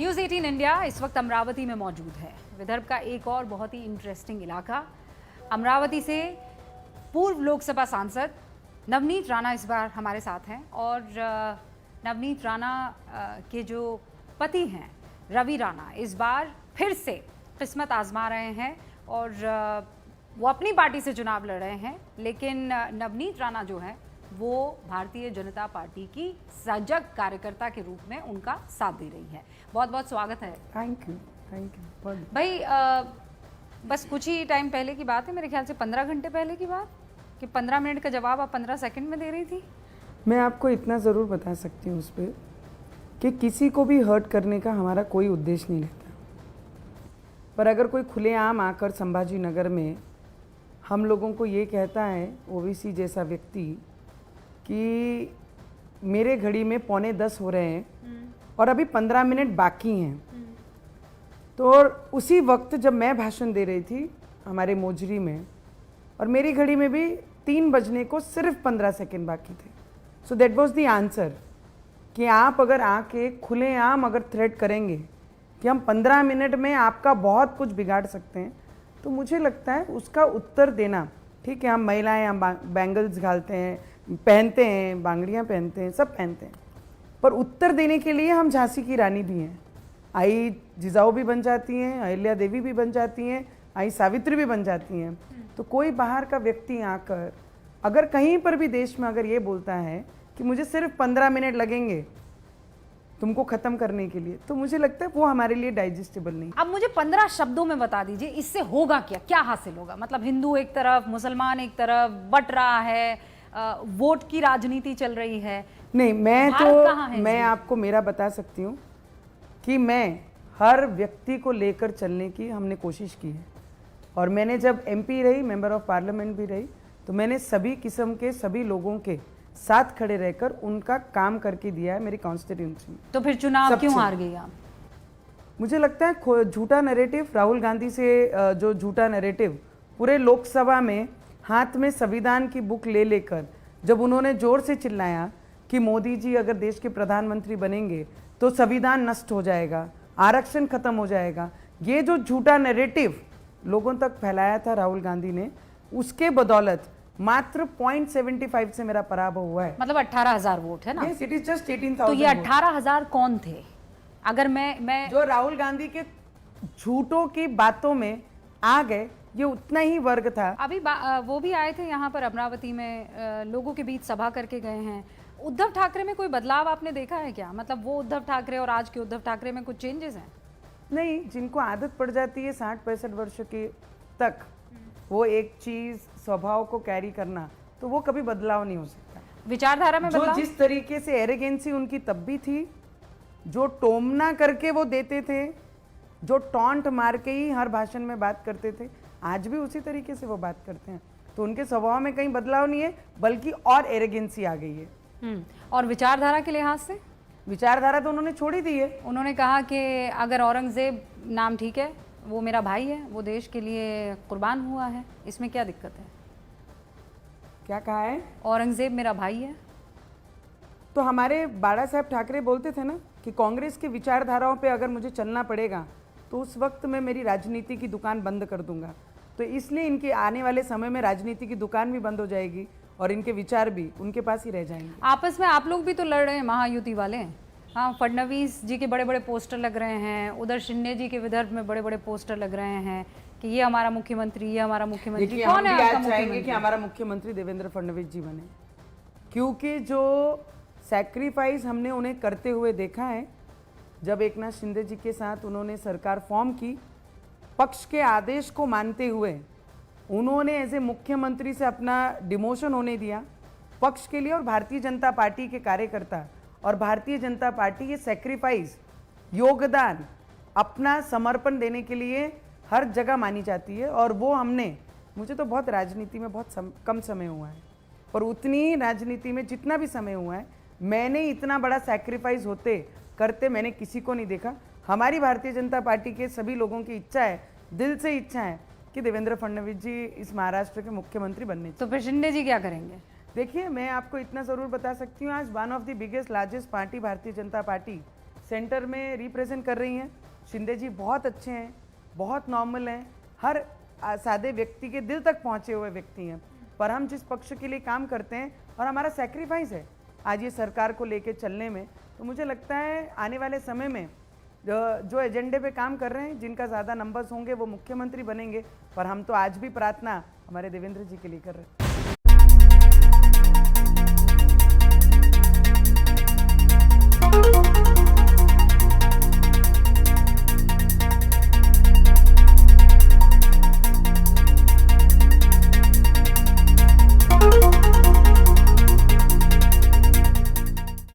News 18 India इस वक्त अमरावती में मौजूद है। विदर्भ का एक और बहुत ही इंटरेस्टिंग इलाका। अमरावती से पूर्व लोकसभा सांसद नवनीत राणा इस बार हमारे साथ हैं और नवनीत राणा के जो पति हैं रवि राणा इस बार फिर से किस्मत आजमा रहे हैं और वो अपनी पार्टी से चुनाव लड़ रहे हैं, लेकिन नवनीत राणा जो है वो भारतीय जनता पार्टी की सजग कार्यकर्ता के रूप में उनका साथ दे रही है। बहुत बहुत स्वागत है। थैंक यू भाई बस कुछ ही टाइम पहले की बात है, मेरे ख्याल से 15 घंटे पहले की बात, कि 15 मिनट का जवाब आप 15 सेकंड में दे रही थी। मैं आपको इतना ज़रूर बता सकती हूँ उस पर कि किसी को भी हर्ट करने का हमारा कोई उद्देश्य नहीं रहता, पर अगर कोई खुलेआम आकर संभाजी नगर में हम लोगों को ये कहता है, ओवीसी जैसा व्यक्ति, कि मेरे घड़ी में 9:45 हो रहे हैं और अभी 15 मिनट बाकी हैं, तो उसी वक्त जब मैं भाषण दे रही थी हमारे मोजरी में और मेरी घड़ी में भी 3 बजने को सिर्फ 15 सेकंड बाकी थे। So that was the answer कि आप अगर आके खुलेआम अगर थ्रेट करेंगे कि हम 15 मिनट में आपका बहुत कुछ बिगाड़ सकते हैं, तो मुझे लगता है उसका उत्तर देना ठीक है। हम महिलाएं हम बैंगल्स घालते हैं, पहनते हैं, बांगड़ियाँ पहनते हैं, सब पहनते हैं, पर उत्तर देने के लिए हम झांसी की रानी भी हैं। आई जिजाऊ भी बन जाती हैं, अहिल्या देवी भी बन जाती हैं, आई सावित्री भी बन जाती हैं। तो कोई बाहर का व्यक्ति आकर अगर कहीं पर भी देश में अगर ये बोलता है कि मुझे सिर्फ 15 मिनट लगेंगे तुमको ख़त्म करने के लिए, तो मुझे लगता है वो हमारे लिए डाइजेस्टेबल नहीं। अब मुझे 15 शब्दों में बता दीजिए, इससे होगा क्या, क्या हासिल होगा? मतलब हिंदू एक तरफ, मुसलमान एक तरफ बट रहा है, वोट की राजनीति चल रही है। नहीं, मैं आपको मेरा बता सकती हूँ कि मैं हर व्यक्ति को लेकर चलने की हमने कोशिश की है, और मैंने जब एमपी रही, मेंबर ऑफ पार्लियामेंट भी रही, तो मैंने सभी किस्म के सभी लोगों के साथ खड़े रहकर उनका काम करके दिया है मेरी कॉन्स्टिट्यूंसी में। तो फिर चुनाव क्यों हार गई आप? मुझे लगता है झूठा नैरेटिव, राहुल गांधी से जो झूठा नैरेटिव पूरे लोकसभा में हाथ में संविधान की बुक ले लेकर जब उन्होंने जोर से चिल्लाया कि मोदी जी अगर देश के प्रधानमंत्री बनेंगे तो संविधान नष्ट हो जाएगा, आरक्षण खत्म हो जाएगा, ये जो झूठा नैरेटिव लोगों तक फैलाया था राहुल गांधी ने, उसके बदौलत मात्र 0.75 से मेरा पराभव हुआ है। मतलब 18,000 वोट है ना? Yes, it is just 18,000। तो ये 18,000 कौन थे? अगर मैं जो राहुल गांधी के झूठों की बातों में आ गए, ये उतना ही वर्ग था। अभी वो भी आए थे यहाँ पर अमरावती में, लोगों के बीच सभा करके गए हैं। उद्धव ठाकरे में कोई बदलाव आपने देखा है क्या? मतलब वो उद्धव ठाकरे और आज के उद्धव ठाकरे में कुछ चेंजेस हैं? नहीं, जिनको आदत पड़ जाती है 60-65 वर्ष के तक वो एक चीज स्वभाव को कैरी करना, तो वो कभी बदलाव नहीं हो सकता। विचारधारा में बदलाव? जिस तरीके से एरोगेंसी उनकी तब भी थी, जो टोमना करके वो देते थे, जो टॉन्ट मार के ही हर भाषण में बात करते थे, आज भी उसी तरीके से वो बात करते हैं। तो उनके स्वभाव में कहीं बदलाव नहीं है, बल्कि और एरोगेंसी आ गई है। और विचारधारा के लिहाज से? विचारधारा तो उन्होंने छोड़ ही दी है। उन्होंने कहा कि अगर औरंगजेब नाम ठीक है, वो मेरा भाई है, वो देश के लिए कुर्बान हुआ है, इसमें क्या दिक्कत है? क्या कहा है? औरंगजेब मेरा भाई है। तो हमारे बाला साहब ठाकरे बोलते थे ना कि कांग्रेस की विचारधाराओं पे अगर मुझे चलना पड़ेगा तो उस वक्त मैं मेरी राजनीति की दुकान बंद कर दूंगा। तो इसलिए इनके आने वाले समय में राजनीति की दुकान भी बंद हो जाएगी और इनके विचार भी उनके पास ही रह जाएंगे। आपस में आप लोग भी तो लड़ रहे हैं, महायुति वाले। हाँ, फडणवीस जी के बड़े बड़े पोस्टर लग रहे हैं, उधर शिंदे जी के विदर्भ में बड़े बड़े पोस्टर लग रहे हैं कि ये हमारा मुख्यमंत्री, ये हमारा मुख्यमंत्री। कौन है आपका मुख्यमंत्री? कि हमारा मुख्यमंत्री देवेंद्र फडणवीस जी बने, क्योंकि जो सैक्रिफाइस हमने उन्हें करते हुए देखा है। जब एकनाथ शिंदे जी के साथ उन्होंने सरकार फॉर्म की, पक्ष के आदेश को मानते हुए उन्होंने एज ए मुख्यमंत्री से अपना डिमोशन होने दिया पक्ष के लिए। और भारतीय जनता पार्टी के कार्यकर्ता और भारतीय जनता पार्टी ये सैक्रिफाइस, योगदान, अपना समर्पण देने के लिए हर जगह मानी जाती है। और वो हमने, मुझे तो बहुत राजनीति में बहुत कम समय हुआ है, पर उतनी ही राजनीति में जितना भी समय हुआ है, मैंने इतना बड़ा सैक्रिफाइस होते करते मैंने किसी को नहीं देखा। हमारी भारतीय जनता पार्टी के सभी लोगों की इच्छा है, दिल से इच्छा है कि देवेंद्र फडणवीस जी इस महाराष्ट्र के मुख्यमंत्री बनने चाहिए। तो फिर शिंदे जी क्या करेंगे? देखिए, मैं आपको इतना ज़रूर बता सकती हूँ, आज one of the biggest largest party Bharatiya Janata party centre में रिप्रेजेंट कर रही हैं। शिंदे जी बहुत अच्छे हैं, बहुत नॉर्मल हैं, हर सादे व्यक्ति के दिल तक पहुंचे हुए व्यक्ति हैं। पर हम जिस पक्ष के लिए काम करते हैं और हमारा सेक्रीफाइस है आज ये सरकार को लेके चलने में, तो मुझे लगता है आने वाले समय में जो एजेंडे पे काम कर रहे हैं, जिनका ज़्यादा नंबर्स होंगे वो मुख्यमंत्री बनेंगे। पर हम तो आज भी प्रार्थना हमारे देवेंद्र जी के लिए कर रहे हैं।